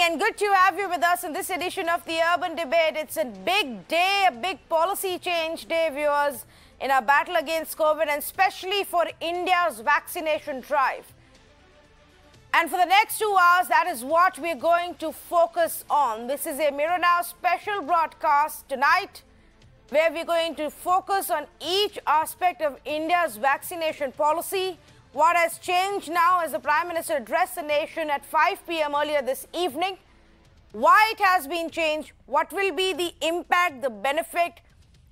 and good to have you with us in this edition of the Urban Debate. It's a big day, a big policy change day, viewers, in our battle against COVID, and especially for India's vaccination drive. And for the next 2 hours, that is what we're going to focus on. This is a Mirror Now special broadcast tonight, where we're going to focus on each aspect of India's vaccination policy. What has changed now as the Prime Minister addressed the nation at 5 p.m. earlier this evening, why it has been changed, what will be the impact, the benefit,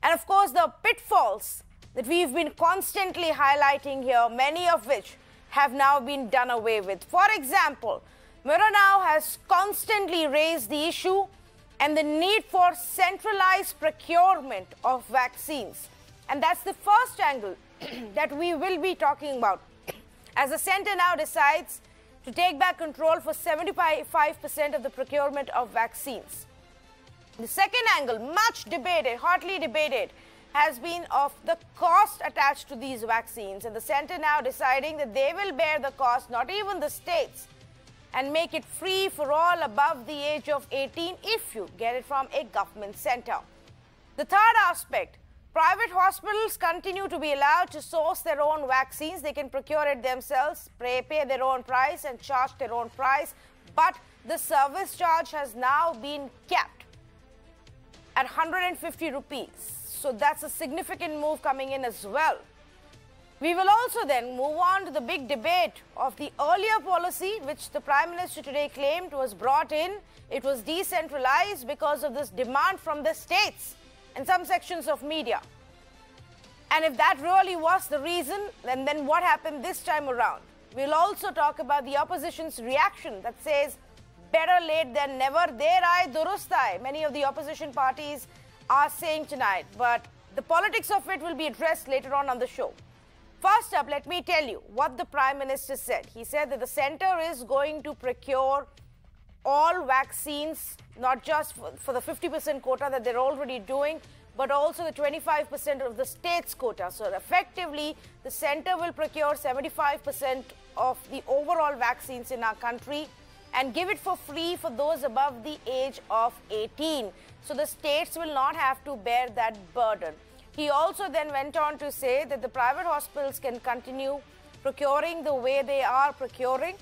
and of course the pitfalls that we've been constantly highlighting here, many of which have now been done away with. For example, Mirror Now has constantly raised the issue and the need for centralized procurement of vaccines. And that's the first angle that we will be talking about, as the centre now decides to take back control for 75% of the procurement of vaccines. The second angle, much debated, hotly debated, has been of the cost attached to these vaccines, and the centre now deciding that they will bear the cost, not even the states, and make it free for all above the age of 18 if you get it from a government centre. The third aspect, private hospitals continue to be allowed to source their own vaccines. They can procure it themselves, pay their own price and charge their own price. But the service charge has now been capped at 150 rupees. So that's a significant move coming in as well. We will also then move on to the big debate of the earlier policy, which the Prime Minister today claimed was brought in. It was decentralized because of this demand from the states and some sections of media. And if that really was the reason, then what happened this time around? We'll also talk about the opposition's reaction that says, better late than never, der aaye durust aaye. Many of the opposition parties are saying tonight, but the politics of it will be addressed later on the show. First up, let me tell you what the Prime Minister said. He said that the centre is going to procure all vaccines, not just for the 50% quota that they're already doing, but also the 25% of the state's quota. So effectively, the centre will procure 75% of the overall vaccines in our country and give it for free for those above the age of 18. So the states will not have to bear that burden. He also then went on to say that the private hospitals can continue procuring the way they are procuring.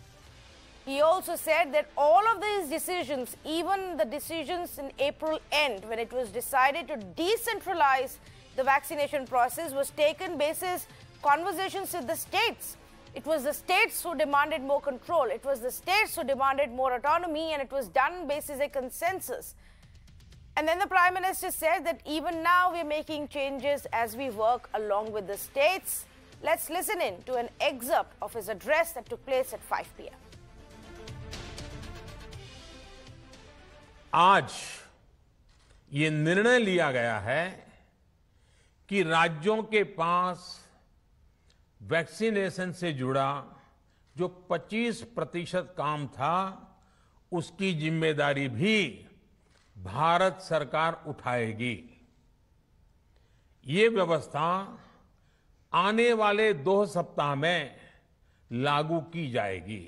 He also said that all of these decisions, even the decisions in April end, when it was decided to decentralize the vaccination process, was taken basis conversations with the states. It was the states who demanded more control. It was the states who demanded more autonomy, and it was done basis a consensus. And then the Prime Minister said that even now we're making changes as we work along with the states. Let's listen in to an excerpt of his address that took place at 5 p.m. आज ये निर्णय लिया गया है कि राज्यों के पास vaccination से जुड़ा जो 25% काम था, उसकी जिम्मेदारी भी भारत सरकार उठाएगी। ये व्यवस्था आने वाले 2 सप्ताह में लागू की जाएगी।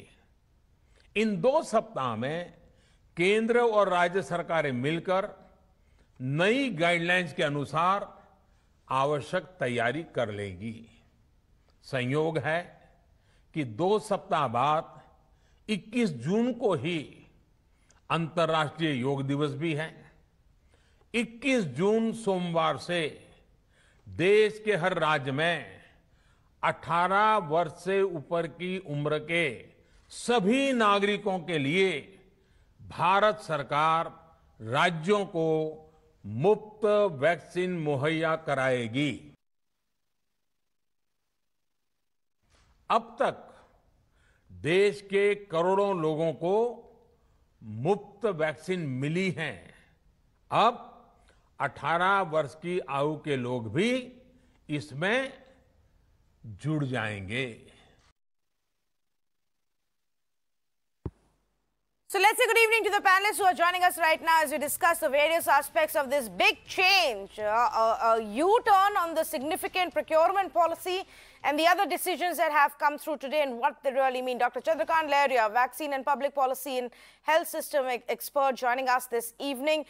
इन 2 सप्ताह में केंद्र और राज्य सरकारें मिलकर नई गाइडलाइंस के अनुसार आवश्यक तैयारी कर लेंगी। संयोग है कि 2 सप्ताह बाद 21 जून को ही अंतर्राष्ट्रीय योग दिवस भी है। 21 जून सोमवार से देश के हर राज्य में 18 वर्ष से ऊपर की उम्र के सभी नागरिकों के लिए भारत सरकार राज्यों को मुफ्त वैक्सीन मुहैया कराएगी। अब तक देश के करोड़ों लोगों को मुफ्त वैक्सीन मिली है। अब 18 वर्ष की आयु के लोग भी इसमें जुड़ जाएंगे। So let's say good evening to the panelists who are joining us right now as we discuss the various aspects of this big change, a U-turn on the significant procurement policy and the other decisions that have come through today and what they really mean. Dr. Chandrakant Leria, vaccine and public policy and health system expert, joining us this evening.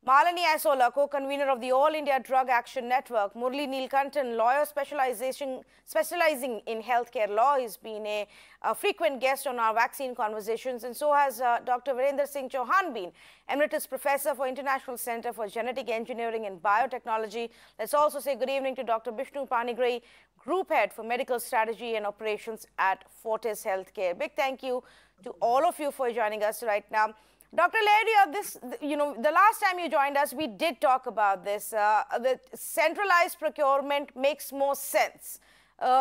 Malini Aisola, co-convenor of the All India Drug Action Network. Murli Neelkantan, lawyer specializing in healthcare law. He's been a frequent guest on our vaccine conversations. And so has Dr. Virender Singh Chauhan been, Emeritus Professor for International Center for Genetic Engineering and Biotechnology. Let's also say good evening to Dr. Bishnu Panigrahi, Group Head for Medical Strategy and Operations at Fortis Healthcare. Big thank you to all of you for joining us right now. Dr. Leria, the last time you joined us, we did talk about this. The centralized procurement makes more sense.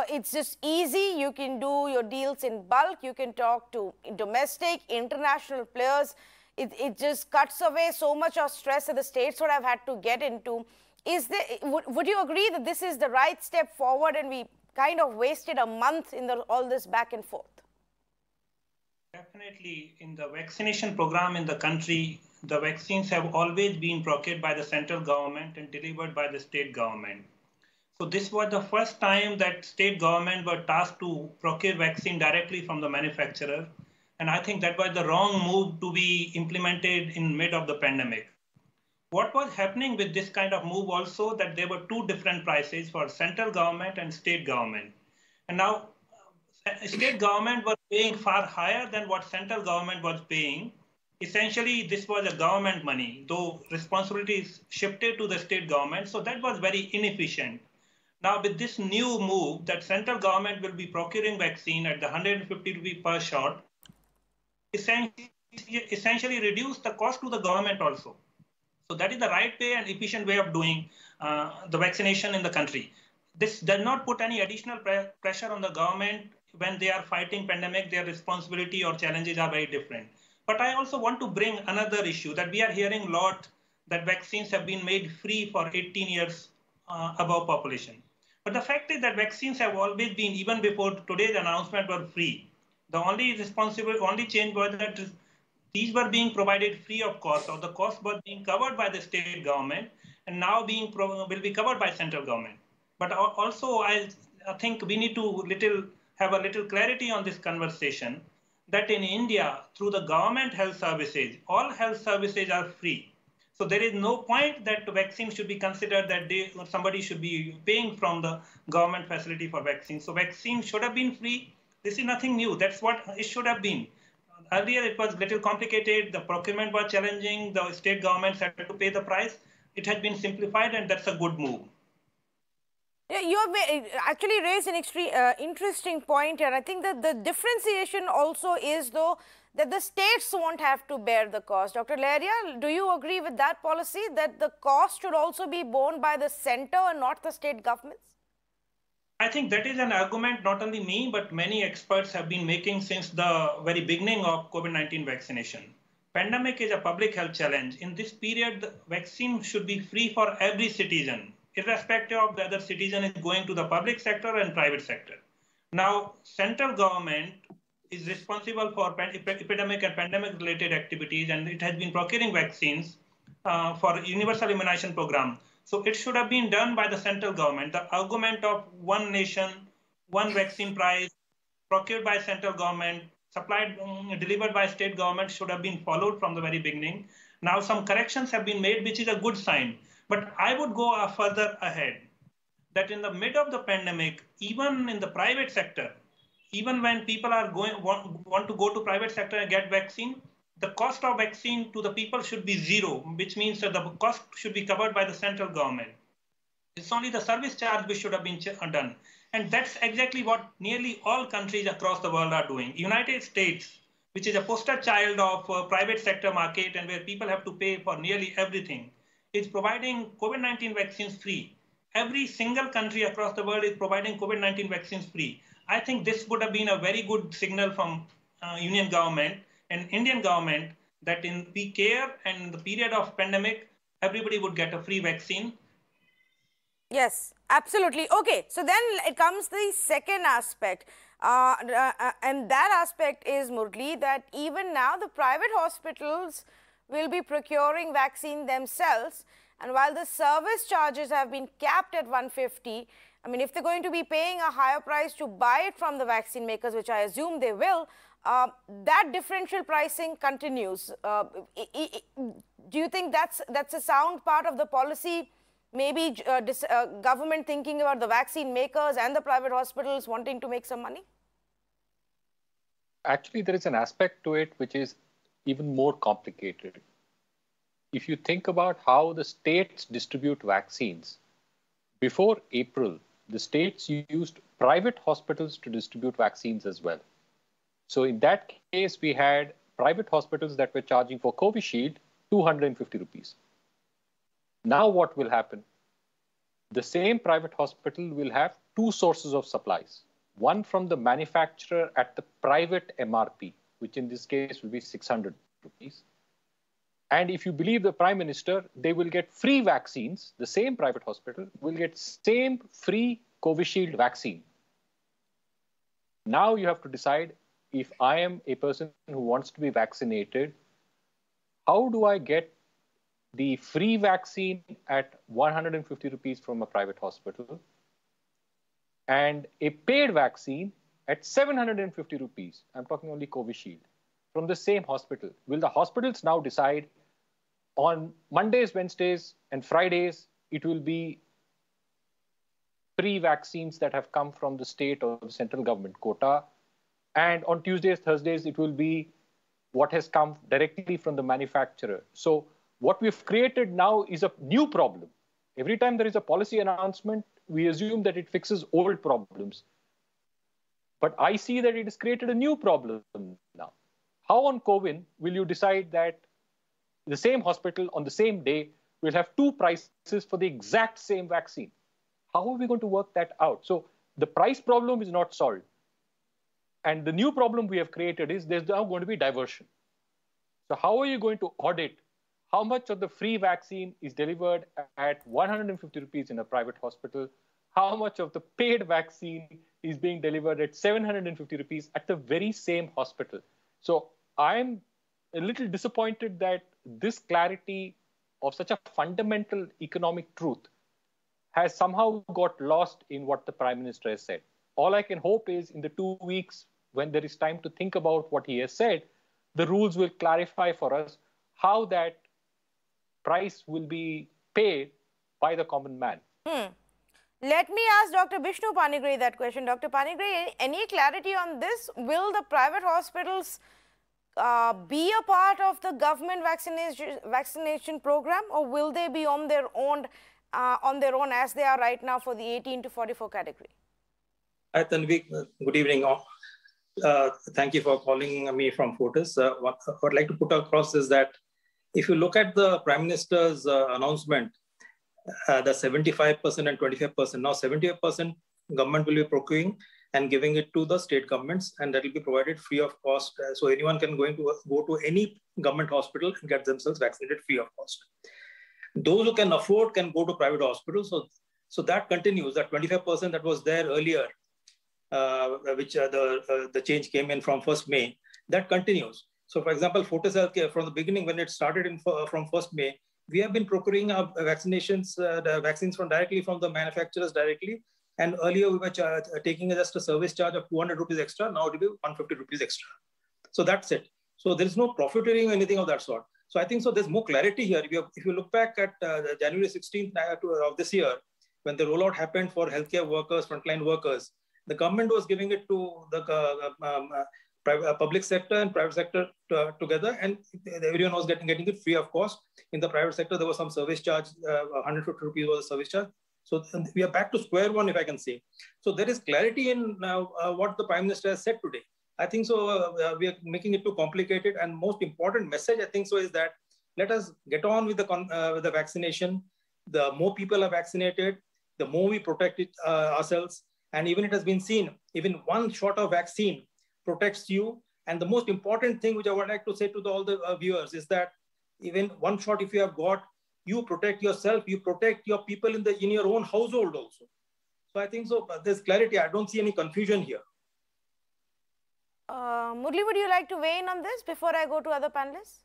It's just easy. You can do your deals in bulk. You can talk to domestic, international players. It just cuts away so much of stress that the states would have had to get into. Would you agree that this is the right step forward and we kind of wasted a month in all this back and forth? Definitely, in the vaccination program in the country, the vaccines have always been procured by the central government and delivered by the state government. So this was the first time that state government were tasked to procure vaccine directly from the manufacturer. And I think that was the wrong move to be implemented in mid of the pandemic. What was happening with this kind of move also, that there were two different prices for central government and state government. And now state government was paying far higher than what central government was paying. Essentially, this was a government money, though responsibilities shifted to the state government. So that was very inefficient. Now, with this new move that central government will be procuring vaccine at the 150 rupee per shot, essentially reduce the cost to the government also. So that is the right way and efficient way of doing the vaccination in the country. This does not put any additional pressure on the government. When they are fighting pandemic, their responsibility or challenges are very different. But I also want to bring another issue that we are hearing a lot, that vaccines have been made free for 18 years above population. But the fact is that vaccines have always been, even before today's announcement, were free. The only change was that these were being provided free of cost, or the cost was being covered by the state government, and now will be covered by central government. But also, I think we need to have a little clarity on this conversation, that in India, through the government health services, all health services are free. So there is no point that vaccine should be considered that somebody should be paying from the government facility for vaccine. So vaccine should have been free. This is nothing new. That's what it should have been. Earlier, it was a little complicated. The procurement was challenging. The state governments had to pay the price. It has been simplified, and that's a good move. Yeah, you have actually raised an interesting point here. I think that the differentiation also is, though, that the states won't have to bear the cost. Dr. Leria, do you agree with that policy, that the cost should also be borne by the center and not the state governments? I think that is an argument not only me, but many experts have been making since the very beginning of COVID-19 vaccination. Pandemic is a public health challenge. In this period, the vaccine should be free for every citizen, irrespective of whether citizen is going to the public sector and private sector. Now, central government is responsible for epidemic and pandemic related activities, and it has been procuring vaccines for universal immunization program. So it should have been done by the central government. The argument of one nation, one vaccine price, procured by central government, supplied, delivered by state government should have been followed from the very beginning. Now some corrections have been made, which is a good sign. But I would go further ahead, that in the mid of the pandemic, even in the private sector, even when people are want to go to private sector and get vaccine, the cost of vaccine to the people should be zero, which means that the cost should be covered by the central government. It's only the service charge which should have been done. And that's exactly what nearly all countries across the world are doing. United States, which is a poster child of private sector market and where people have to pay for nearly everything, is providing COVID-19 vaccines free. Every single country across the world is providing COVID-19 vaccines free. I think this would have been a very good signal from Union government and Indian government that we care, and in the period of pandemic, everybody would get a free vaccine. Yes, absolutely. Okay, so then it comes the second aspect. And that aspect is, Murli, that even now the private hospitals will be procuring vaccine themselves. And while the service charges have been capped at 150, I mean, if they're going to be paying a higher price to buy it from the vaccine makers, which I assume they will, that differential pricing continues. Do you think that's a sound part of the policy? Maybe government thinking about the vaccine makers and the private hospitals wanting to make some money? Actually, there is an aspect to it which is even more complicated. If you think about how the states distribute vaccines, before April, the states used private hospitals to distribute vaccines as well. So in that case, we had private hospitals that were charging for Covishield 250 rupees. Now what will happen? The same private hospital will have two sources of supplies. One from the manufacturer at the private MRP, which in this case will be 600 rupees. And if you believe the Prime Minister, they will get free vaccines. The same private hospital will get same free Covishield vaccine. Now you have to decide, if I am a person who wants to be vaccinated, how do I get the free vaccine at 150 rupees from a private hospital and a paid vaccine at 750 rupees? I'm talking only Covishield from the same hospital. Will the hospitals now decide on Mondays, Wednesdays, and Fridays, it will be free vaccines that have come from the state or the central government quota, and on Tuesdays, Thursdays, it will be what has come directly from the manufacturer? So what we've created now is a new problem. Every time there is a policy announcement, we assume that it fixes old problems. But I see that it has created a new problem now. How on CoWIN will you decide that the same hospital on the same day will have two prices for the exact same vaccine? How are we going to work that out? So the price problem is not solved. And the new problem we have created is there's now going to be diversion. So how are you going to audit how much of the free vaccine is delivered at 150 rupees in a private hospital? How much of the paid vaccine is being delivered at 750 rupees at the very same hospital? So I'm a little disappointed that this clarity of such a fundamental economic truth has somehow got lost in what the Prime Minister has said. All I can hope is in the 2 weeks, when there is time to think about what he has said, the rules will clarify for us how that price will be paid by the common man. Let me ask Dr. Bishnu Panigrahi that question. Dr. Panigrahi, any clarity on this? Will the private hospitals be a part of the government vaccination program, or will they be on their own as they are right now for the 18 to 44 category? Hi, Tanvi. Good evening all. Thank you for calling me from Fortis. What I'd like to put across is that if you look at the Prime Minister's announcement, the 75% and 25%, now 75% government will be procuring and giving it to the state governments, and that will be provided free of cost. So anyone can go to any government hospital and get themselves vaccinated free of cost. Those who can afford can go to private hospitals. So that continues. That 25% that was there earlier, which the change came in from 1st May, that continues. So for example, Fortis Healthcare, from the beginning when it started from 1st May, we have been procuring our vaccinations, the vaccines directly from the manufacturers directly. And earlier we were taking just a service charge of 200 rupees extra. Now it will be 150 rupees extra. So that's it. So there is no profiteering or anything of that sort. So I think so there's more clarity here. If you look back at January 16th of this year, when the rollout happened for healthcare workers, frontline workers, the government was giving it to the public sector and private sector together, and everyone was getting it free of cost. In the private sector, there was some service charge, 150 rupees was a service charge. So we are back to square one, if I can say. So there is clarity in what the Prime Minister has said today. I think so we are making it too complicated, and most important message I think so is that let us get on with the vaccination. The more people are vaccinated, the more we protect ourselves. And even it has been seen, even one shot of vaccine protects you. And the most important thing which I would like to say to all the viewers is that even one shot if you have got, you protect yourself, you protect your people in your own household also. So I think so there's clarity. I don't see any confusion here. Murli, would you like to weigh in on this before I go to other panelists?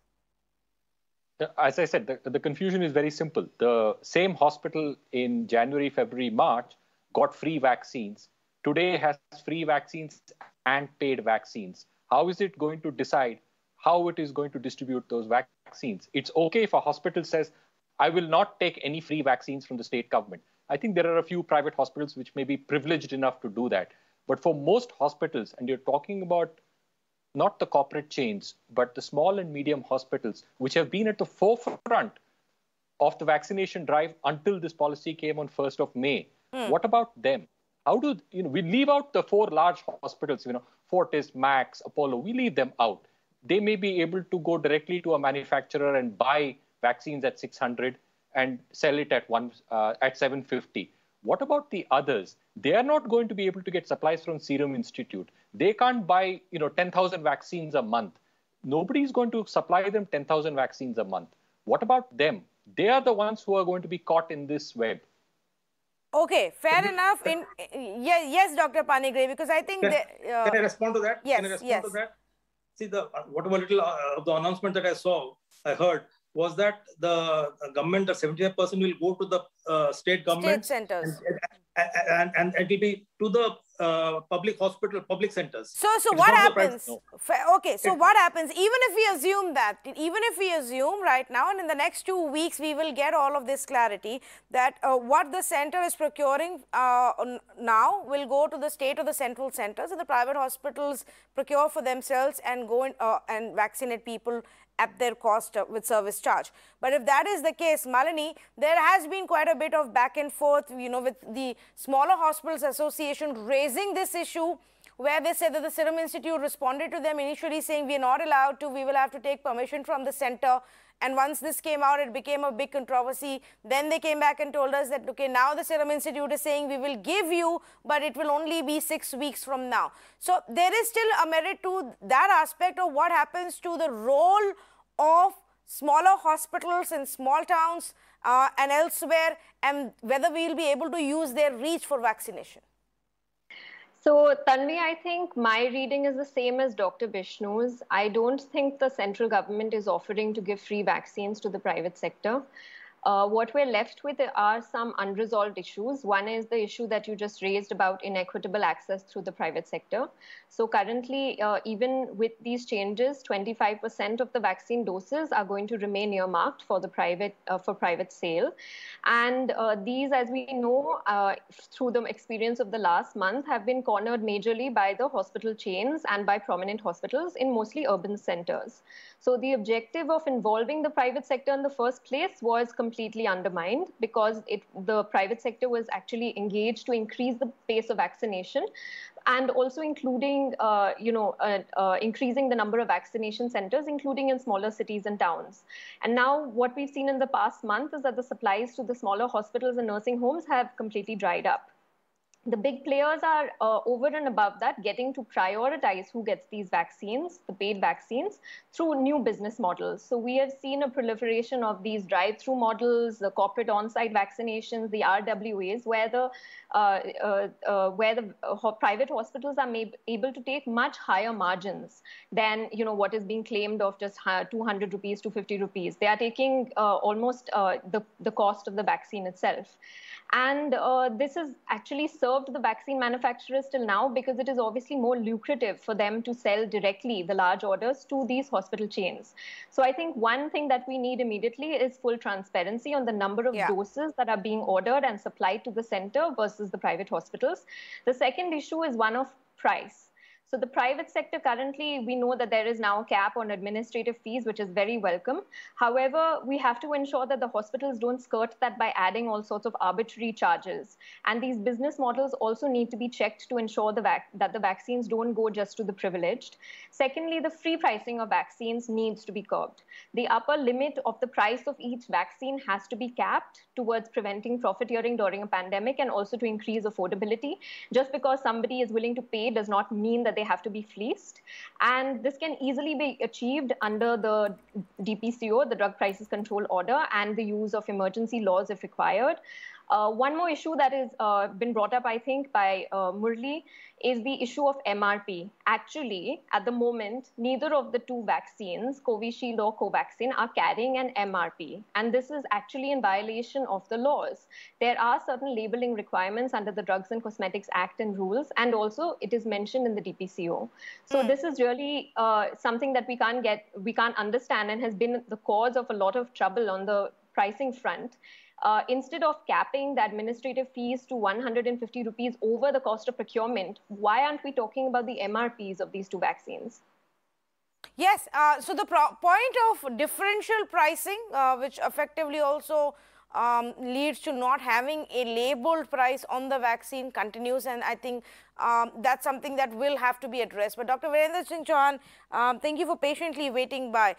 As I said, the confusion is very simple. The same hospital in January, February, March got free vaccines. Today has free vaccines and paid vaccines. How is it going to decide how it is going to distribute those vaccines? It's okay if a hospital says, I will not take any free vaccines from the state government. I think there are a few private hospitals which may be privileged enough to do that. But for most hospitals, and you're talking about not the corporate chains, but the small and medium hospitals, which have been at the forefront of the vaccination drive until this policy came on 1st of May. What about them? How do, we leave out the 4 large hospitals, Fortis, Max, Apollo, we leave them out. They may be able to go directly to a manufacturer and buy vaccines at 600 and sell it at 750. What about the others? They are not going to be able to get supplies from Serum Institute. They can't buy, 10,000 vaccines a month. Nobody's going to supply them 10,000 vaccines a month. What about them? They are the ones who are going to be caught in this web. Okay, fair enough. Yes, Dr. Panigrahi, because I think can I respond to that? Yes, can I respond to that? See, whatever little of the announcement that I heard was that the government, the 75% will go to the state government. State centers. And it will be to the public centers. So what happens? Okay, so what happens, even if we assume right now and in the next 2 weeks, we will get all of this clarity that what the center is procuring now will go to the state or the central centers, and the private hospitals procure for themselves and go and vaccinate people at their cost with service charge. But if that is the case, Malini, there has been quite a bit of back and forth, with the Smaller Hospitals Association raising this issue, where they said that the Serum Institute responded to them initially saying we are not allowed to, we will have to take permission from the center. And once this came out, it became a big controversy. Then they came back and told us that, okay, now the Serum Institute is saying we will give you, but it will only be 6 weeks from now. So there is still a merit to that aspect of what happens to the role of smaller hospitals in small towns and elsewhere, and whether we will be able to use their reach for vaccination. So, Tanvi, I think my reading is the same as Dr. Bishnu's. I don't think the central government is offering to give free vaccines to the private sector. What we're left with are some unresolved issues. One is the issue that you just raised about inequitable access through the private sector. So currently, even with these changes, 25% of the vaccine doses are going to remain earmarked for the private sale. And these, as we know, through the experience of the last month, have been cornered majorly by the hospital chains and by prominent hospitals in mostly urban centers. So the objective of involving the private sector in the first place was completely undermined, because the private sector was actually engaged to increase the pace of vaccination, and also including, increasing the number of vaccination centers, including in smaller cities and towns. And now what we've seen in the past month is that the supplies to the smaller hospitals and nursing homes have completely dried up. The big players are over and above that getting to prioritize who gets these vaccines, the paid vaccines, through new business models. So we have seen a proliferation of these drive-through models, the corporate on-site vaccinations, the RWAs, where the private hospitals are able to take much higher margins than what is being claimed of just 200 rupees to 50 rupees. They are taking almost the cost of the vaccine itself. And this has actually served the vaccine manufacturers till now, because it is obviously more lucrative for them to sell directly the large orders to these hospital chains. So I think one thing that we need immediately is full transparency on the number of doses that are being ordered and supplied to the center versus the private hospitals. The second issue is one of price. So the private sector currently, we know that there is now a cap on administrative fees, which is very welcome. However, we have to ensure that the hospitals don't skirt that by adding all sorts of arbitrary charges. And these business models also need to be checked to ensure that the vaccines don't go just to the privileged. Secondly, the free pricing of vaccines needs to be curbed. The upper limit of the price of each vaccine has to be capped towards preventing profiteering during a pandemic, and also to increase affordability. Just because somebody is willing to pay does not mean that they have to be fleeced. And this can easily be achieved under the DPCO, the Drug Prices Control Order, and the use of emergency laws if required. One more issue that has been brought up, I think, by Murli is the issue of MRP. Actually, at the moment, neither of the two vaccines, Covishield or Covaxin, are carrying an MRP. And this is actually in violation of the laws. There are certain labeling requirements under the Drugs and Cosmetics Act and rules, and also it is mentioned in the DPCO. So this is really something that we can't understand, and has been the cause of a lot of trouble on the pricing front. Instead of capping the administrative fees to 150 rupees over the cost of procurement, why aren't we talking about the MRPs of these two vaccines? Yes, so the point of differential pricing, which effectively also leads to not having a labeled price on the vaccine, continues, and I think that's something that will have to be addressed. But Dr. Virendra Singh Chauhan, thank you for patiently waiting by.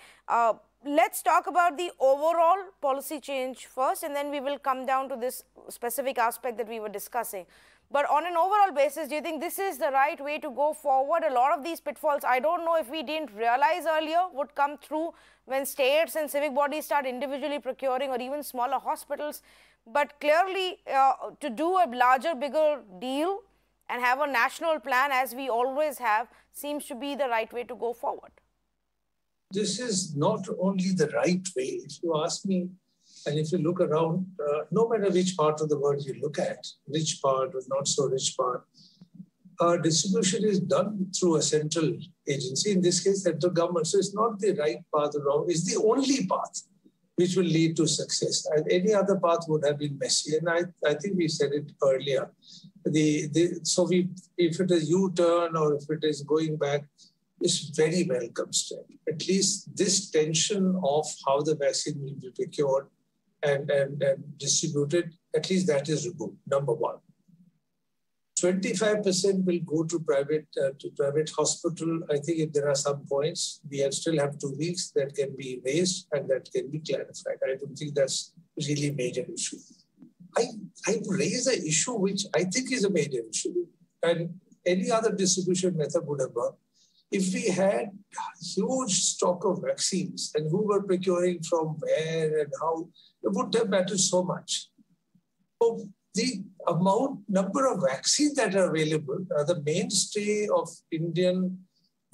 Let's talk about the overall policy change first, and then we will come down to this specific aspect that we were discussing. But on an overall basis, do you think this is the right way to go forward? A lot of these pitfalls, I don't know if we didn't realize earlier, would come through when states and civic bodies start individually procuring, or even smaller hospitals. But clearly, to do a larger, bigger deal and have a national plan, as we always have, seems to be the right way to go forward. This is not only the right way. If you ask me, and if you look around, no matter which part of the world you look at, rich part or not so rich part, distribution is done through a central agency, in this case, central government. So it's not the right path or wrong, it's the only path which will lead to success. And any other path would have been messy. And I think we said it earlier. If it is U-turn or if it is going back, it's very welcome step. At least this tension of how the vaccine will be procured and distributed, at least that is removed, number one. 25% will go to private hospital. I think if there are some points, we still have 2 weeks that can be raised and that can be clarified. I don't think that's really a major issue. I raise an issue which I think is a major issue, and any other distribution method would have worked. If we had huge stock of vaccines and who were procuring from where and how, it wouldn't have mattered so much. So the number of vaccines that are available, the mainstay of Indian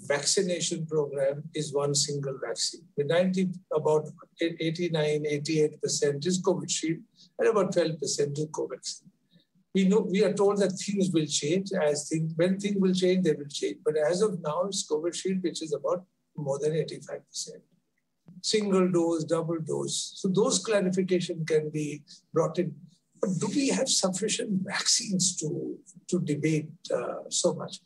vaccination program is one single vaccine. About 89, 88% is Covishield and about 12% is Covaxin. We are told that things will change. When things will change, they will change. But as of now, it's Covishield, which is about more than 85%. Single dose, double dose. So those clarifications can be brought in. But do we have sufficient vaccines to debate so much?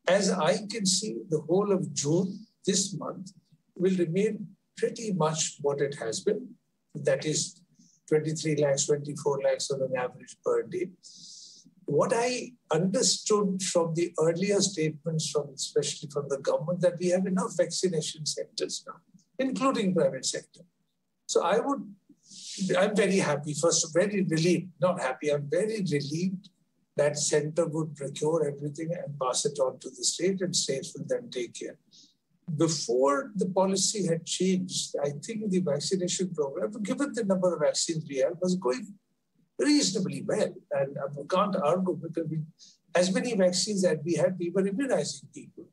As I can see, the whole of June, this month, will remain pretty much what it has been. That is 23 lakhs, 24 lakhs on an average per day. What I understood from the earlier statements, especially from the government, that we have enough vaccination centers now, including private sector. So I'm very happy, very relieved, not happy, I'm very relieved that center would procure everything and pass it on to the state, and states will then take care. Before the policy had changed, I think the vaccination program, given the number of vaccines we have, was going reasonably well. And I can't argue, because as many vaccines that we had, we were immunizing people.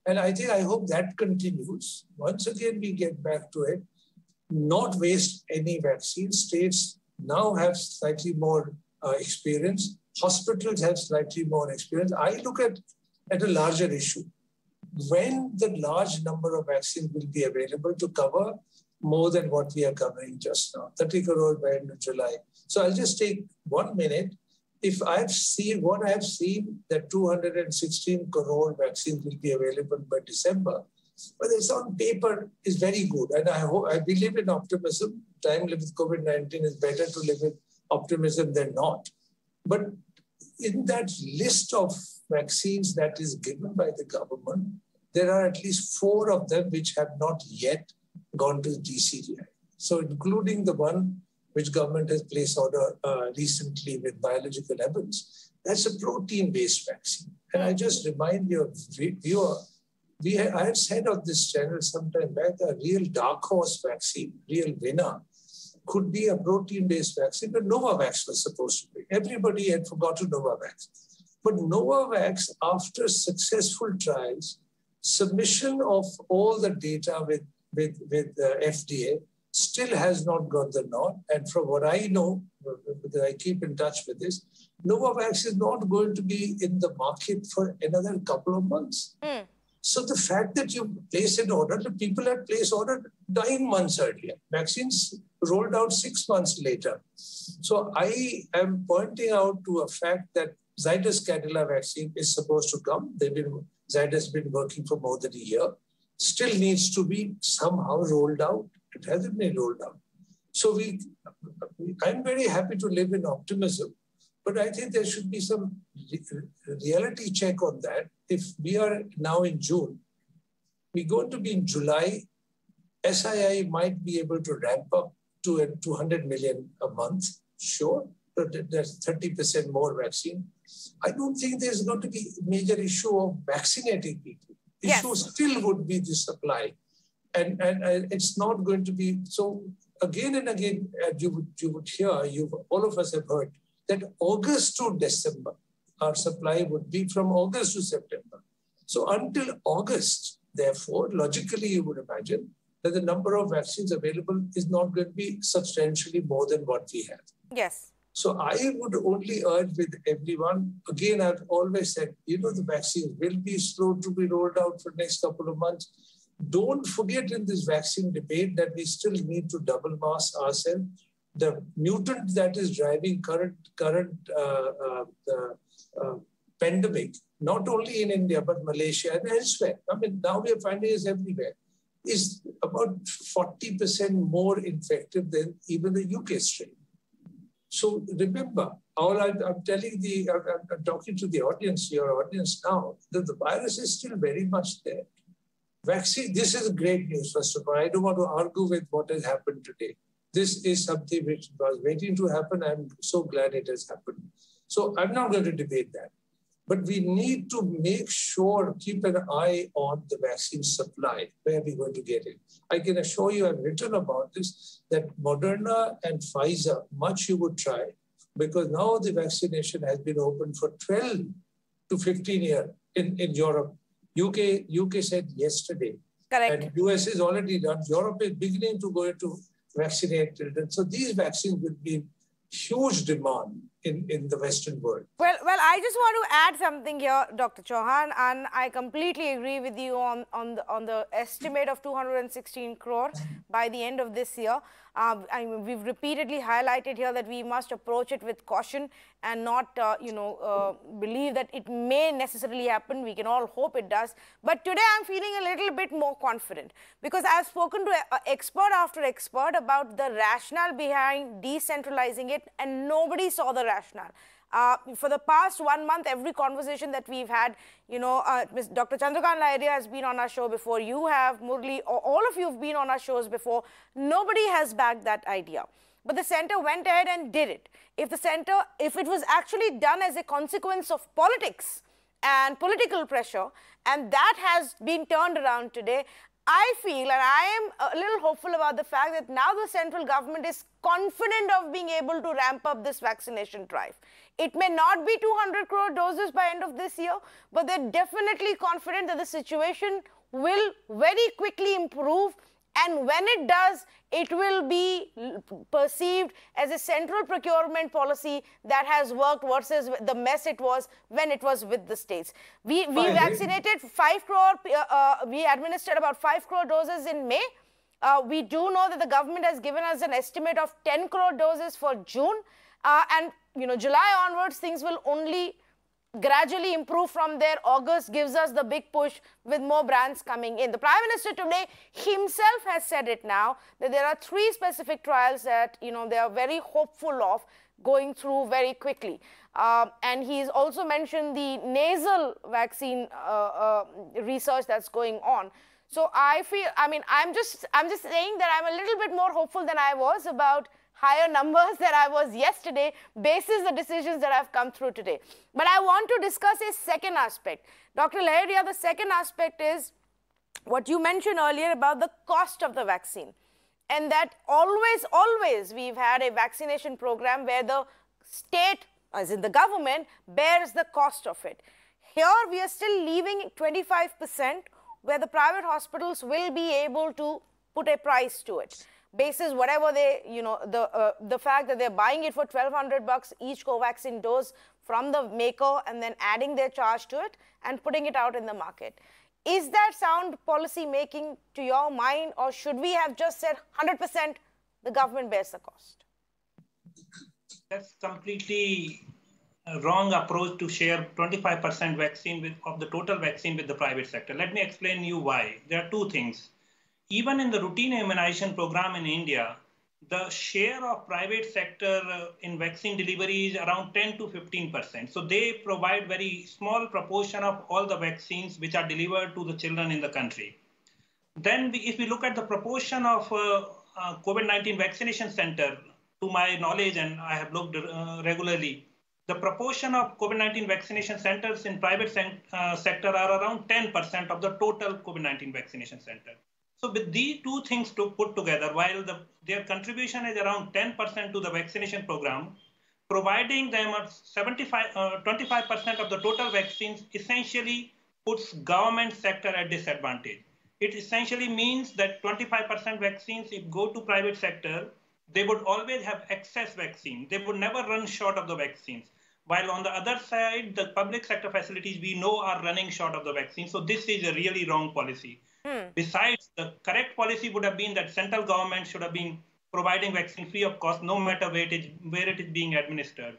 And I hope that continues. Once again, we get back to it, not waste any vaccine. States now have slightly more experience. Hospitals have slightly more experience. I look at a larger issue. When the large number of vaccines will be available to cover more than what we are covering just now, 30 crore by end of July. So I'll just take 1 minute. If I've seen that 216 crore vaccines will be available by December, but it's on paper is very good. And I believe in optimism. Time lived with COVID-19 is better to live with optimism than not. But in that list of vaccines that is given by the government, there are at least 4 of them which have not yet gone to DCGI. So including the one which government has placed order recently with biological evidence, that's a protein-based vaccine. And I just remind your viewer, I had said on this channel some time back, a real dark horse vaccine, real winner, could be a protein-based vaccine, but Novavax was supposed to be. Everybody had forgotten Novavax. But Novavax, after successful trials, submission of all the data with FDA, still has not got the nod. And from what I know, because I keep in touch with this, Novavax is not going to be in the market for another couple of months. So the fact that you place an order, the people had placed order 9 months earlier. Vaccines rolled out 6 months later. So I am pointing out to a fact that Zydus Cadila vaccine is supposed to come. Zydus has been working for more than a year. Still needs to be somehow rolled out. It hasn't been rolled out. So I'm very happy to live in optimism, but I think there should be some reality check on that. If we are now in June, we're going to be in July, SII might be able to ramp up to 200 million a month, sure, but there's 30% more vaccine. I don't think there's going to be a major issue of vaccinating people. Issue still would be the supply. And it's not going to be, so again and again, you would hear, all of us have heard, that August to December, our supply would be from August to September. So until August, therefore, logically you would imagine that the number of vaccines available is not going to be substantially more than what we have. Yes. So I would only urge with everyone, again, I've always said, the vaccines will be slow to be rolled out for the next couple of months. Don't forget in this vaccine debate that we still need to double mask ourselves. The mutant that is driving current pandemic, not only in India, but Malaysia and elsewhere. I mean, now we are finding it everywhere, is about 40% more infective than even the UK strain. So remember, I'm talking to the audience, your audience now, that the virus is still very much there. Vaccine, this is great news, first of all. I don't want to argue with what has happened today. This is something which was waiting to happen. I'm so glad it has happened. So I'm not going to debate that. But we need to make sure, keep an eye on the vaccine supply, where we're going to get it. I can assure you, I've written about this, that Moderna and Pfizer, much you would try, because now the vaccination has been open for 12 to 15 years in Europe. UK said yesterday. Correct. And US is already done. Europe is beginning to go into vaccinate children. So these vaccines will be in huge demand in the Western world. Well, I just want to add something here, Dr. Chauhan, and I completely agree with you on the estimate of 216 crore by the end of this year. I mean, we've repeatedly highlighted here that we must approach it with caution and not, believe that it may necessarily happen. We can all hope it does. But today I'm feeling a little bit more confident because I've spoken to expert after expert about the rationale behind decentralizing it, and nobody saw the rationale. For the past 1 month, every conversation that we've had, Dr. Chandrakant Lahiriya has been on our show before. You have, Murli, all of you have been on our shows before. Nobody has backed that idea. But the centre went ahead and did it. If it was actually done as a consequence of politics and political pressure, and that has been turned around today, I feel, and I am a little hopeful about the fact that now the central government is confident of being able to ramp up this vaccination drive. It may not be 200 crore doses by end of this year, but they're definitely confident that the situation will very quickly improve. And when it does, it will be perceived as a central procurement policy that has worked versus the mess it was when it was with the states. We vaccinated 5 crore, we administered about 5 crore doses in May. We do know that the government has given us an estimate of 10 crore doses for June. And, July onwards, things will only gradually improve from there. August gives us the big push with more brands coming in. The Prime Minister today himself has said it now that there are 3 specific trials that, they are very hopeful of going through very quickly. And he's also mentioned the nasal vaccine research that's going on. So I feel, I'm just saying that I'm a little bit more hopeful than I was about higher numbers than I was yesterday, basis the decisions that have come through today. But I want to discuss a second aspect. Dr. Lahiriya, the second aspect is what you mentioned earlier about the cost of the vaccine. and that always we've had a vaccination program where the state, as in the government, bears the cost of it. Here we are still leaving 25% where the private hospitals will be able to put a price to it. Basis whatever they, the fact that they're buying it for $1,200 each Covaxin dose from the maker and then adding their charge to it and putting it out in the market. Is that sound policy making to your mind, or should we have just said 100% the government bears the cost? That's completely a wrong approach to share 25% vaccine of the total vaccine with the private sector. Let me explain you why. There are two things. Even in the routine immunization program in India, the share of private sector in vaccine delivery is around 10 to 15%. So they provide very small proportion of all the vaccines which are delivered to the children in the country. Then if we look at the proportion of COVID-19 vaccination center, to my knowledge, and I have looked regularly, the proportion of COVID-19 vaccination centers in private sector are around 10% of the total COVID-19 vaccination center. So with these two things to put together, while their contribution is around 10% to the vaccination program, providing them 25% of the total vaccines essentially puts government sector at disadvantage. It essentially means that 25% vaccines, if go to private sector, they would always have excess vaccine. They would never run short of the vaccines. While on the other side, the public sector facilities we know are running short of the vaccine. So this is a really wrong policy. Besides, the correct policy would have been that central government should have been providing vaccine free of cost, no matter where it is being administered.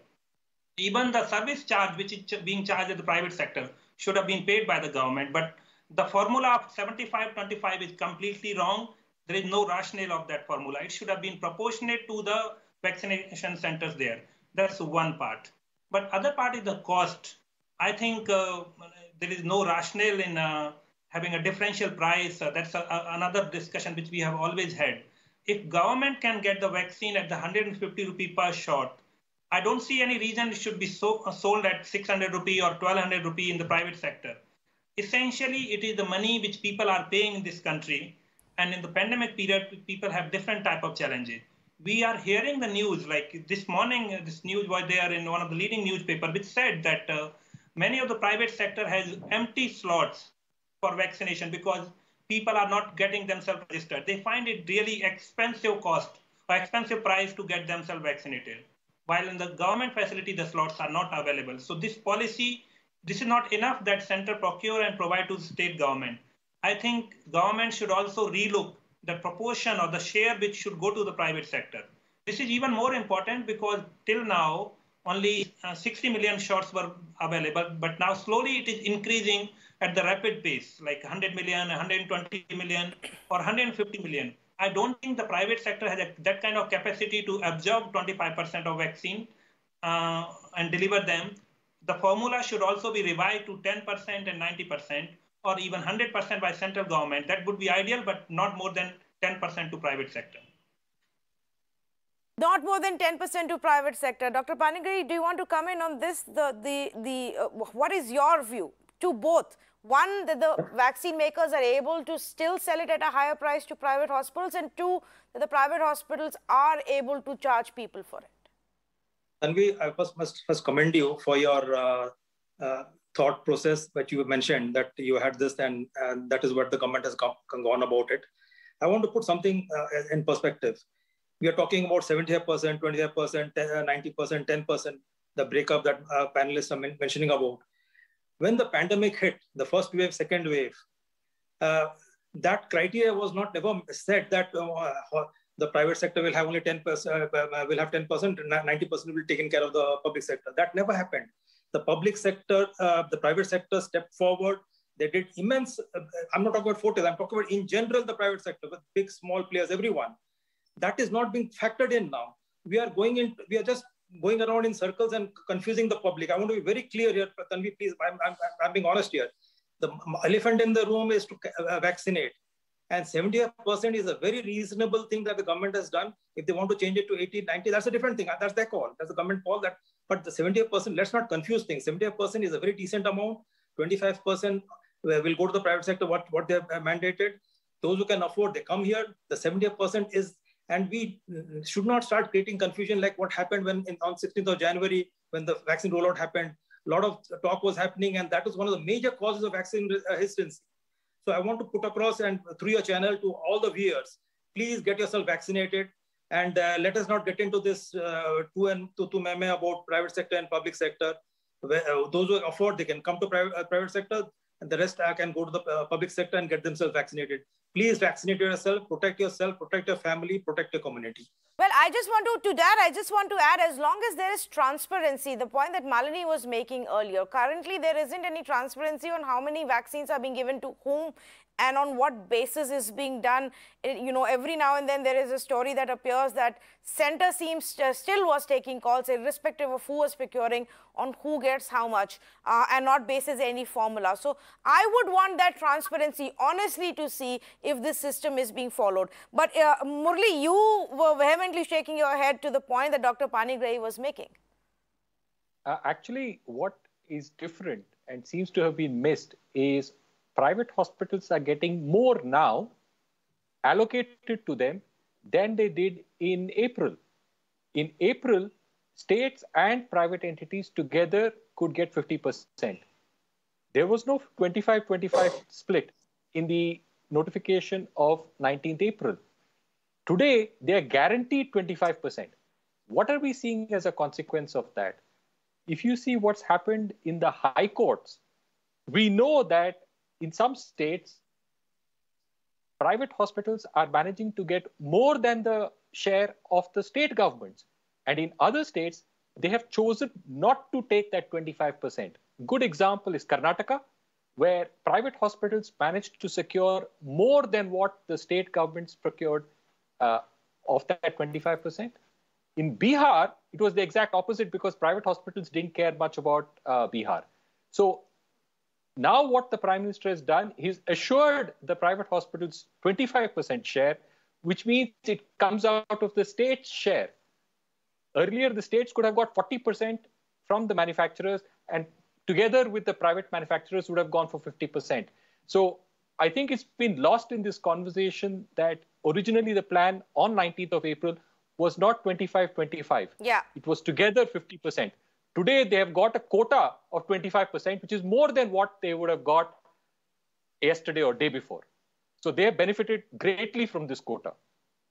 Even the service charge, which is being charged at the private sector, should have been paid by the government. But the formula of 75-25 is completely wrong. There is no rationale of that formula. It should have been proportionate to the vaccination centers there. That's one part. But other part is the cost. I think there is no rationale in having a differential price. That's another discussion which we have always had. If government can get the vaccine at the 150 rupee per shot, I don't see any reason it should be sold at 600 rupee or 1200 rupee in the private sector. Essentially, it is the money which people are paying in this country. And in the pandemic period, people have different type of challenges. We are hearing the news, like this morning, this news was there in one of the leading newspapers, which said that many of the private sector has empty slots for vaccination because people are not getting themselves registered. They find it really expensive cost or expensive price to get themselves vaccinated. While in the government facility, the slots are not available. So this policy, this is not enough that center procure and provide to the state government. I think government should also relook the proportion or the share which should go to the private sector. This is even more important because till now, only 60 million shots were available, but now slowly it is increasing at the rapid pace, like 100 million, 120 million, or 150 million. I don't think the private sector has that kind of capacity to absorb 25% of vaccine and deliver them. The formula should also be revised to 10% and 90%, or even 100% by central government. That would be ideal, but not more than 10% to private sector. Not more than 10% to private sector. Dr. Panigiri, do you want to comment on this? What is your view to both? One, that the vaccine makers are able to still sell it at a higher price to private hospitals, and two, that the private hospitals are able to charge people for it. Tanvi, I must first commend you for your thought process that you mentioned, that you had this and that is what the government has gone about it. I want to put something in perspective. We are talking about 75%, 25%, 90%, 10%, the breakup that panelists are mentioning about. When the pandemic hit, the first wave, second wave, that criteria was not never said that the private sector will have only 10%, will have 10%, 90% will be taken care of the public sector. That never happened. The public sector, the private sector stepped forward. They did immense, I'm not talking about Fortis, I'm talking about in general, the private sector with big, small players, everyone. That is not being factored in now. We are just going around in circles and confusing the public. I want to be very clear here, Tanvi, please, I'm being honest here. The elephant in the room is to vaccinate. And 70% is a very reasonable thing that the government has done. If they want to change it to 80, 90, that's a different thing. That's their call. That's the government call. But the 70%, let's not confuse things. 70% is a very decent amount. 25% will go to the private sector, what they have mandated. Those who can afford, they come here. The 70% is And we should not start creating confusion like what happened when on 16th of January, when the vaccine rollout happened. A lot of talk was happening, and that was one of the major causes of vaccine hesitancy. So I want to put across, and through your channel, to all the viewers, please get yourself vaccinated, and let us not get into this tu meme about private sector and public sector. Those who afford, they can come to private sector, and the rest can go to the public sector and get themselves vaccinated. Please vaccinate yourself, protect your family, protect your community. Well, I just want to add, as long as there is transparency, the point that Malini was making earlier, currently there isn't any transparency on how many vaccines are being given to whom and on what basis is being done. You know, every now and then there is a story that appears that center seems still was taking calls irrespective of who was procuring on who gets how much and not basis any formula. So I would want that transparency honestly to see if this system is being followed. But Murli, you were vehemently shaking your head to the point that Dr. Panigrahi was making. Actually, what is different and seems to have been missed is private hospitals are getting more now allocated to them than they did in April. In April, states and private entities together could get 50%. There was no 25-25 split in the notification of 19th April. Today, they are guaranteed 25%. What are we seeing as a consequence of that? If you see what's happened in the high courts, we know that in some states, private hospitals are managing to get more than the share of the state governments. And in other states, they have chosen not to take that 25%. Good example is Karnataka, where private hospitals managed to secure more than what the state governments procured of that 25%. In Bihar, it was the exact opposite because private hospitals didn't care much about Bihar. So now what the Prime Minister has done, he's assured the private hospitals 25% share, which means it comes out of the state's share. Earlier, the states could have got 40% from the manufacturers, and together with the private manufacturers would have gone for 50%. So I think it's been lost in this conversation that originally the plan on 19th of April was not 25-25. Yeah. It was together 50%. Today, they have got a quota of 25%, which is more than what they would have got yesterday or day before. So they have benefited greatly from this quota.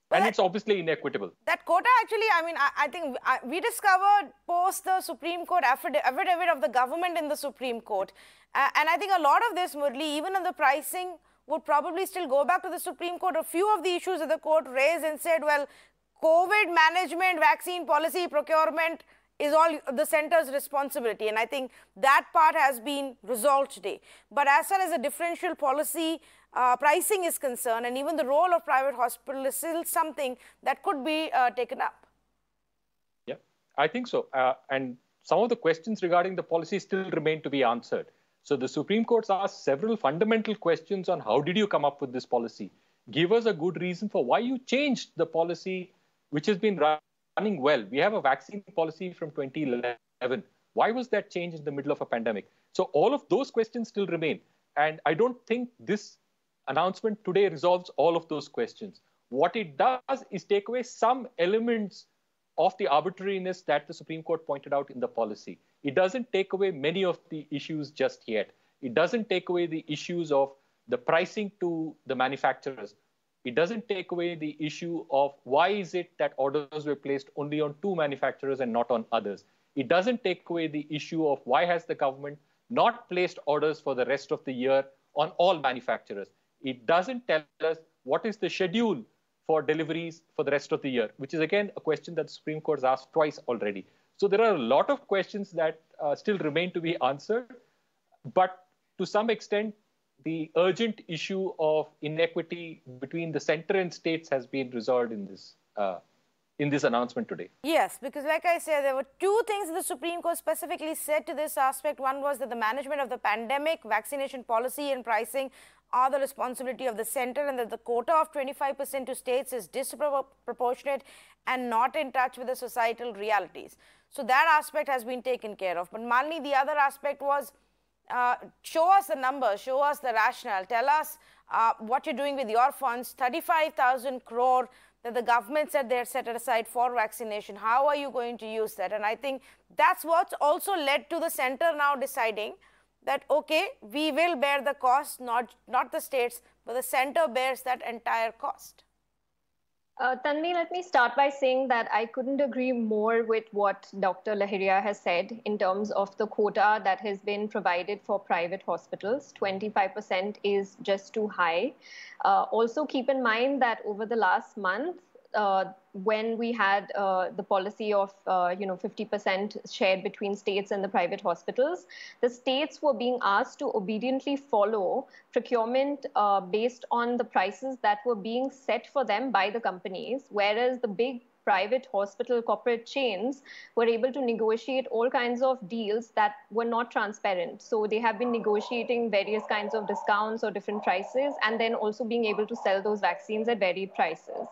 And it's obviously inequitable. That quota actually, I mean, I think we discovered post the Supreme Court affidavit of the government in the Supreme Court. And I think a lot of this, Murli, even on the pricing, would probably still go back to the Supreme Court. A few of the issues that the court raised and said, well, COVID management, vaccine policy, procurement is all the centre's responsibility. And I think that part has been resolved today. But as far as the differential policy pricing is concerned, and even the role of private hospital is still something that could be taken up. Yeah, I think so. And some of the questions regarding the policy still remain to be answered. So the Supreme Court's asked several fundamental questions on how did you come up with this policy? Give us a good reason for why you changed the policy, which has been running well. We have a vaccine policy from 2011. Why was that changed in the middle of a pandemic? So all of those questions still remain. And I don't think this announcement today resolves all of those questions. What it does is take away some elements of the arbitrariness that the Supreme Court pointed out in the policy. It doesn't take away many of the issues just yet. It doesn't take away the issues of the pricing to the manufacturers. It doesn't take away the issue of why is it that orders were placed only on 2 manufacturers and not on others. It doesn't take away the issue of why has the government not placed orders for the rest of the year on all manufacturers. It doesn't tell us what is the schedule for deliveries for the rest of the year, which is again a question that the Supreme Court has asked twice already. So there are a lot of questions that still remain to be answered, but to some extent, the urgent issue of inequity between the center and states has been resolved in this announcement today. Yes, because like I said, there were 2 things the Supreme Court specifically said to this aspect. One was that the management of the pandemic, vaccination policy and pricing are the responsibility of the center, and that the quota of 25% to states is disproportionate and not in touch with the societal realities. So that aspect has been taken care of. But Malini, the other aspect was show us the numbers, show us the rationale, tell us what you're doing with your funds. 35,000 crore, that the government said they're set aside for vaccination. How are you going to use that? And I think that's what's also led to the center now deciding that, okay, we will bear the cost, not the states, but the center bears that entire cost. Tanvi, let me start by saying that I couldn't agree more with what Dr. Lahiria has said in terms of the quota that has been provided for private hospitals. 25% is just too high. Also keep in mind that over the last month, when we had the policy of 50% shared between states and the private hospitals, the states were being asked to obediently follow procurement based on the prices that were being set for them by the companies, whereas the big private hospital corporate chains were able to negotiate all kinds of deals that were not transparent. So they have been negotiating various kinds of discounts or different prices, and then also being able to sell those vaccines at varied prices.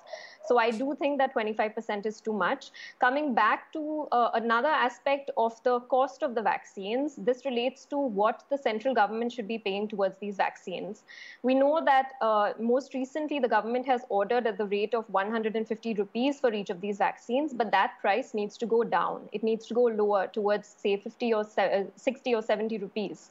So I do think that 25% is too much. Coming back to another aspect of the cost of the vaccines, this relates to what the central government should be paying towards these vaccines. We know that most recently the government has ordered at the rate of 150 rupees for each of these vaccines, but that price needs to go down. It needs to go lower towards, say, 50 or 60 or 70 rupees.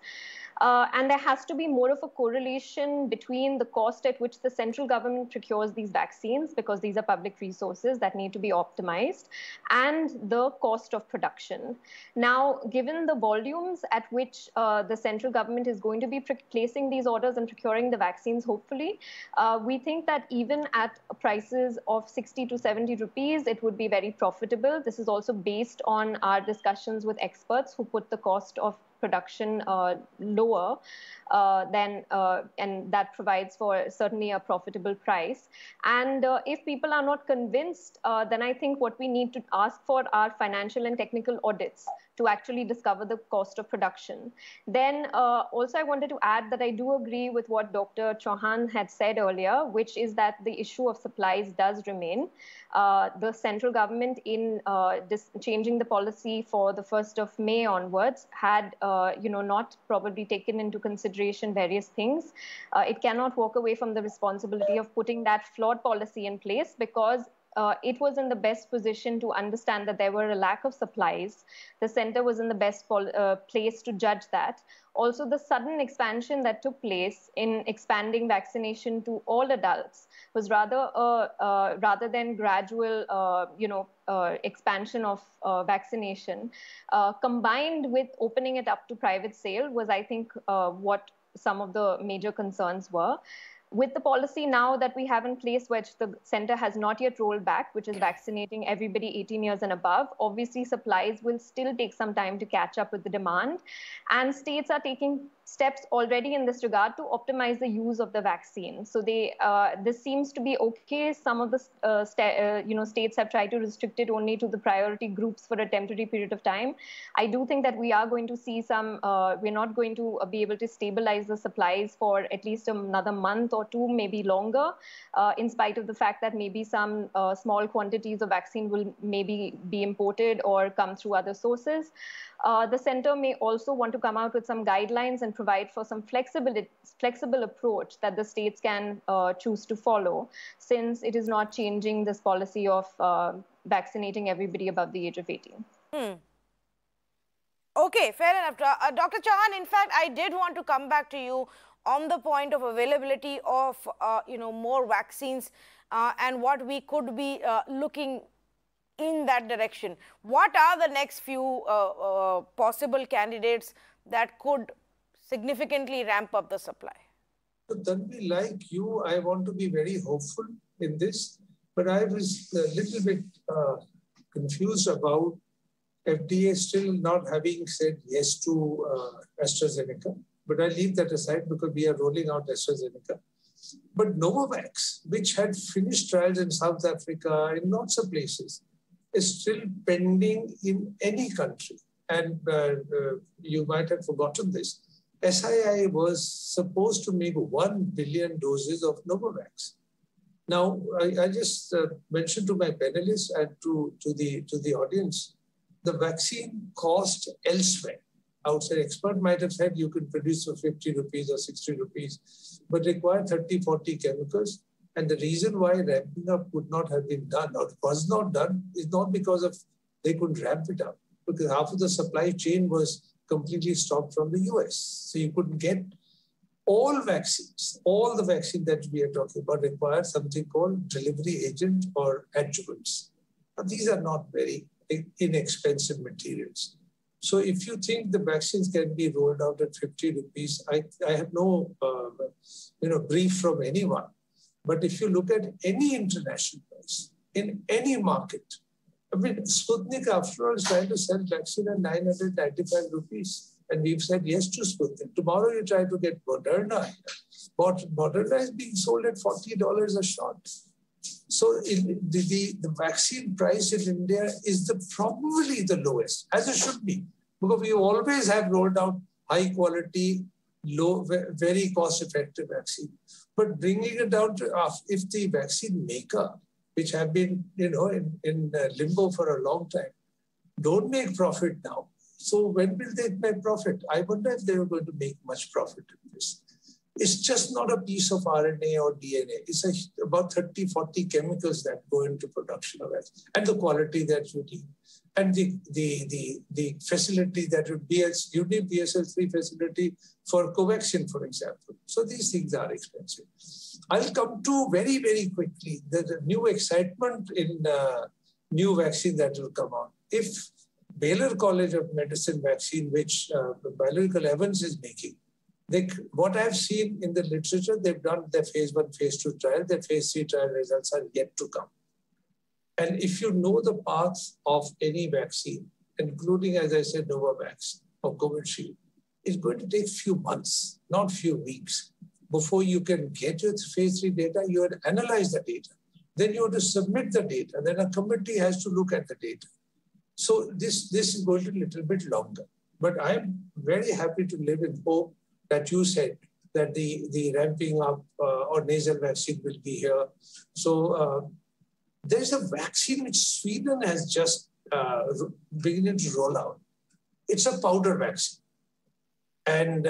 And there has to be more of a correlation between the cost at which the central government procures these vaccines, because these are public resources that need to be optimized, and the cost of production. Now, given the volumes at which the central government is going to be placing these orders and procuring the vaccines, hopefully, we think that even at prices of 60 to 70 rupees, it would be very profitable. This is also based on our discussions with experts who put the cost of production lower and that provides for certainly a profitable price. And if people are not convinced, then I think what we need to ask for are financial and technical audits to actually discover the cost of production. Then also I wanted to add that I do agree with what Dr. Chauhan had said earlier, which is that the issue of supplies does remain. The central government in changing the policy for the 1st of May onwards had not probably taken into consideration various things. It cannot walk away from the responsibility of putting that flawed policy in place, because it was in the best position to understand that there were a lack of supplies. The center was in the best place to judge that. Also, the sudden expansion that took place in expanding vaccination to all adults was rather than gradual, expansion of vaccination, combined with opening it up to private sale was, I think, what some of the major concerns were. With the policy now that we have in place, which the center has not yet rolled back, which is vaccinating everybody 18 years and above, obviously supplies will still take some time to catch up with the demand. And states are taking steps already in this regard to optimize the use of the vaccine. So this seems to be okay. Some of the states have tried to restrict it only to the priority groups for a temporary period of time. I do think that we are going to see we're not going to be able to stabilize the supplies for at least another month or two, maybe longer, in spite of the fact that maybe some small quantities of vaccine will maybe be imported or come through other sources. The center may also want to come out with some guidelines and provide for some flexible approach that the states can choose to follow, since it is not changing this policy of vaccinating everybody above the age of 18. Okay, fair enough. Dr. Chauhan, in fact, I did want to come back to you on the point of availability of, more vaccines and what we could be looking in that direction. What are the next few possible candidates that could significantly ramp up the supply? So Tanvi, like you, I want to be very hopeful in this, but I was a little bit confused about FDA still not having said yes to AstraZeneca. But I leave that aside because we are rolling out AstraZeneca. But Novavax, which had finished trials in South Africa, in lots of places, is still pending in any country. And you might have forgotten this. SII was supposed to make 1 billion doses of Novavax. Now, I just mentioned to my panelists and to the audience, the vaccine cost elsewhere. Outside expert might have said you can produce for 50 rupees or 60 rupees, but require 30, 40 chemicals. And the reason why ramping up would not have been done or was not done is not because of they couldn't ramp it up, because half of the supply chain was completely stopped from the US. So you couldn't get all vaccines. All the vaccine that we are talking about require something called delivery agent or adjuvants. Now, these are not very inexpensive materials. So if you think the vaccines can be rolled out at 50 rupees, I have no brief from anyone. But if you look at any international price, in any market, I mean, Sputnik, after all, is trying to sell vaccine at 995 rupees. And we've said yes to Sputnik. Tomorrow you try to get Moderna. But Moderna is being sold at $40 a shot. So the vaccine price in India is probably the lowest, as it should be. Because we always have rolled out high quality, low, very cost-effective vaccine. But bringing it down to if the vaccine maker, which have been in limbo for a long time, don't make profit now. So when will they make profit? I wonder if they were going to make much profit in this. It's just not a piece of RNA or DNA. It's about 30, 40 chemicals that go into production of it, and the quality that you need. And the facility that would be as you need BSL-3 facility for Covaxin, for example. So these things are expensive. I'll come to very, very quickly the new excitement in new vaccine that will come out. If Baylor College of Medicine vaccine, which Biological Evans is making, what I've seen in the literature, they've done their phase 1, phase 2 trial, their phase 3 trial results are yet to come. And if you know the path of any vaccine, including, as I said, Novavax or Covishield, it's going to take few months, not few weeks. Before you can get your phase 3 data, you have to analyze the data. Then you have to submit the data. Then a committee has to look at the data. So this is going to be a little bit longer. But I'm very happy to live in hope that you said that the ramping up or nasal vaccine will be here. So there's a vaccine which Sweden has just beginning to roll out. It's a powder vaccine. And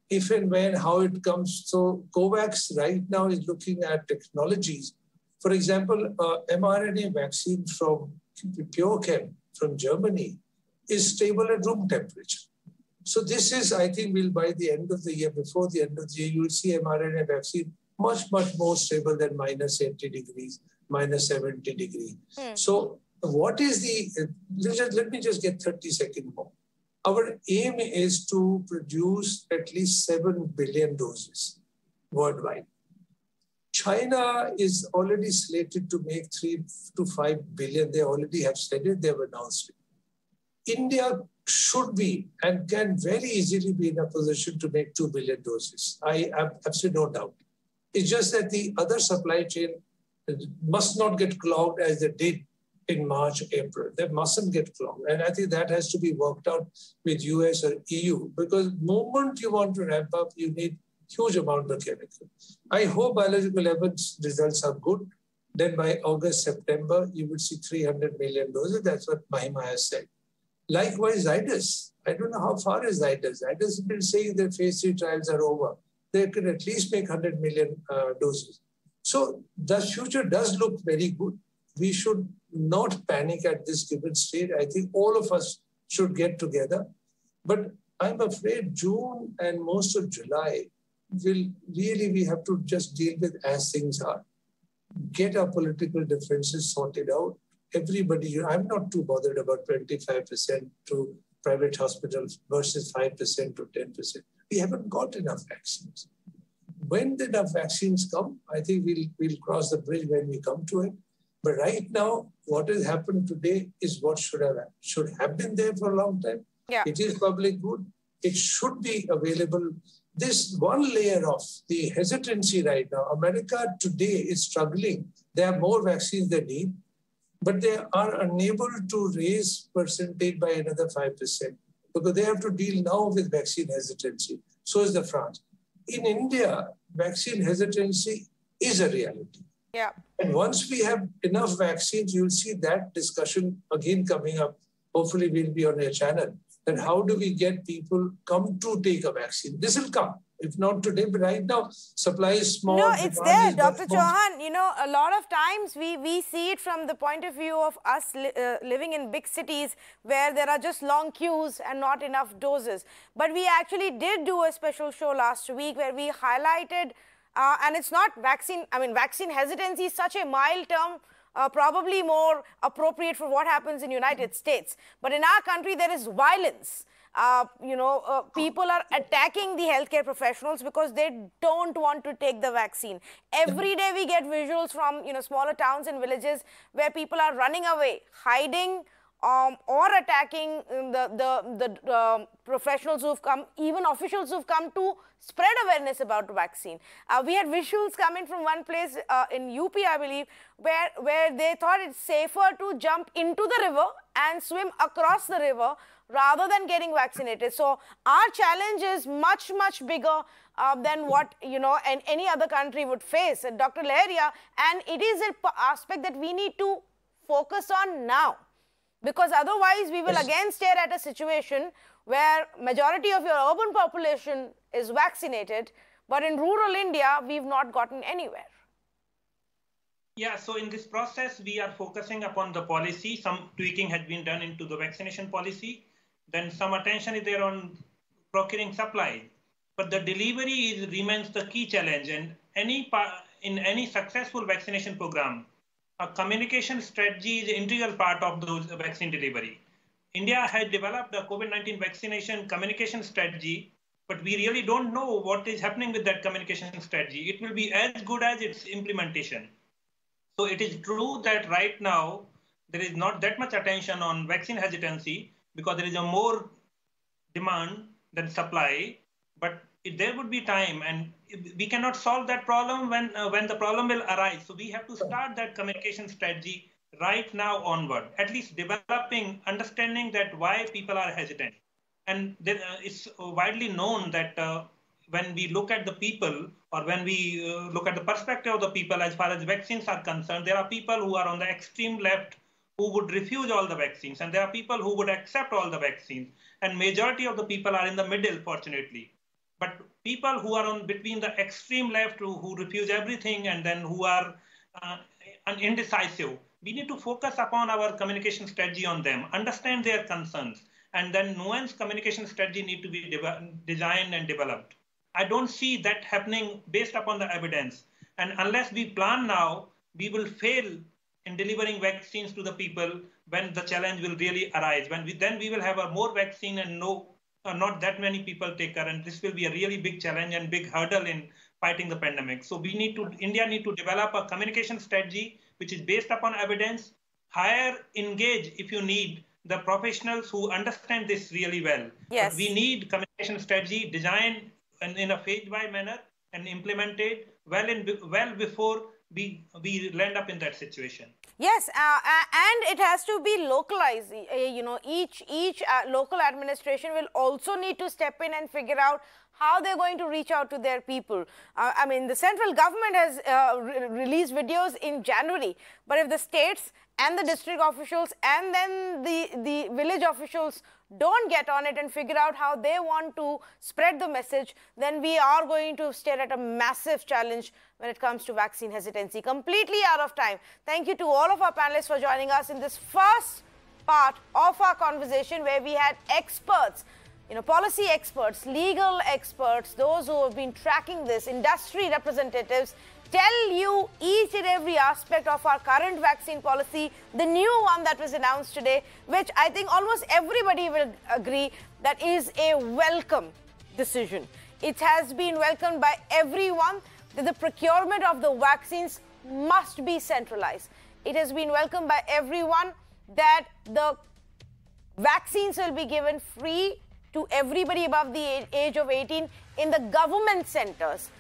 if and when, how it comes. So COVAX right now is looking at technologies. For example, mRNA vaccine from PureChem from Germany is stable at room temperature. So this is, I think, by the end of the year, before the end of the year, you will see mRNA vaccine much, much more stable than minus 80 degrees, minus 70 degrees. So what is let me just get 30 seconds more. Our aim is to produce at least 7 billion doses worldwide. China is already slated to make 3 to 5 billion. They already have said it, they have announced it. India should be and can very easily be in a position to make 2 billion doses. I have absolutely no doubt. It's just that the other supply chain must not get clogged as they did in March, April. They mustn't get clogged. And I think that has to be worked out with US or EU, because the moment you want to ramp up, you need huge amount of chemical. I hope biological evidence results are good. Then by August, September, you will see 300 million doses. That's what Mahima has said. Likewise, Zydus. I don't know how far is Zydus. Zydus has been saying that phase 3 trials are over. They could at least make 100 million doses. So the future does look very good. We should not panic at this given stage. I think all of us should get together. But I'm afraid June and most of July we have to just deal with as things are. Get our political differences sorted out. Everybody, I'm not too bothered about 25% to private hospitals versus 5% to 10%. We haven't got enough vaccines. When enough vaccines come, I think we'll cross the bridge when we come to it. But right now, what has happened today is what should have been there for a long time. Yeah. It is public good. It should be available. This one layer of the hesitancy right now, America today is struggling. They have more vaccines than they need, but they are unable to raise percentage by another 5% because they have to deal now with vaccine hesitancy. So is the France. In India, vaccine hesitancy is a reality. Yeah. And once we have enough vaccines, you'll see that discussion again coming up. Hopefully we'll be on your channel. Then how do we get people come to take a vaccine? This will come. If not today, but right now, supply is small. No, it's there, Dr. Chauhan. You know, a lot of times we see it from the point of view of us living in big cities where there are just long queues and not enough doses. But we actually did do a special show last week where we highlighted, and it's not vaccine, I mean, vaccine hesitancy is such a mild term, probably more appropriate for what happens in the United States. But in our country, there is violence. People are attacking the healthcare professionals because they don't want to take the vaccine. Every day we get visuals from, smaller towns and villages where people are running away, hiding, or attacking the professionals who've come, even officials who've come to spread awareness about the vaccine. We had visuals coming from one place in UP, I believe, where they thought it's safer to jump into the river and swim across the river rather than getting vaccinated. So our challenge is much, much bigger than what, and any other country would face, Dr. Leheria, and it is an aspect that we need to focus on now. Because otherwise, we will again stare at a situation where majority of your urban population is vaccinated, but in rural India, we've not gotten anywhere. Yeah, so in this process, we are focusing upon the policy. Some tweaking has been done into the vaccination policy. Then some attention is there on procuring supply. But the delivery remains the key challenge. And in any successful vaccination program, a communication strategy is an integral part of those vaccine delivery. India has developed a COVID-19 vaccination communication strategy, but we really don't know what is happening with that communication strategy. It will be as good as its implementation. So it is true that right now, there is not that much attention on vaccine hesitancy because there is a more demand than supply, but there would be time, and we cannot solve that problem when the problem will arise. So we have to start that communication strategy right now onward, at least developing, understanding that why people are hesitant. And it's widely known that when we look at the people, or when we look at the perspective of the people as far as vaccines are concerned, there are people who are on the extreme left who would refuse all the vaccines, and there are people who would accept all the vaccines. And majority of the people are in the middle, fortunately. But people who are on between the extreme left, who refuse everything, and then who are indecisive, we need to focus upon our communication strategy on them, understand their concerns, and then nuanced communication strategy need to be designed and developed. I don't see that happening based upon the evidence. And unless we plan now, we will fail in delivering vaccines to the people when the challenge will really arise. Then we will have a more vaccine and not that many people take her, and this will be a really big challenge and big hurdle in fighting the pandemic. So India need to develop a communication strategy which is based upon evidence, engage if you need the professionals who understand this really well. Yes. But we need communication strategy designed in a phase-by manner and implemented well before we land up in that situation. Yes, and it has to be localized. Each local administration will also need to step in and figure out how they're going to reach out to their people. I mean, the central government has released videos in January, but if the states and the district officials and then the village officials don't get on it and figure out how they want to spread the message, then we are going to stare at a massive challenge when it comes to vaccine hesitancy. Completely out of time. Thank you to all of our panelists for joining us in this first part of our conversation where we had experts, policy experts, legal experts, those who have been tracking this, industry representatives, tell you each and every aspect of our current vaccine policy, the new one that was announced today, which I think almost everybody will agree that is a welcome decision. It has been welcomed by everyone that the procurement of the vaccines must be centralized. It has been welcomed by everyone that the vaccines will be given free to everybody above the age of 18 in the government centers.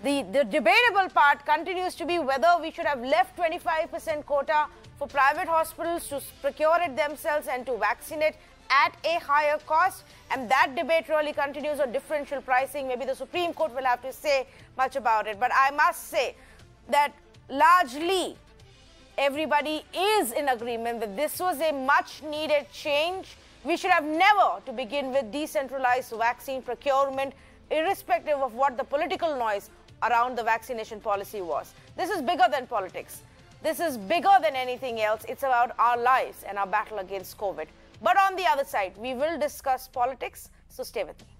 The debatable part continues to be whether we should have left 25% quota for private hospitals to procure it themselves and to vaccinate at a higher cost. And that debate really continues on differential pricing. Maybe the Supreme Court will have to say much about it. But I must say that largely everybody is in agreement that this was a much needed change. We should have never, to begin with, decentralized vaccine procurement. irrespective of what the political noise around the vaccination policy was. This is bigger than politics. This is bigger than anything else. It's about our lives and our battle against COVID. But on the other side, we will discuss politics, so stay with me.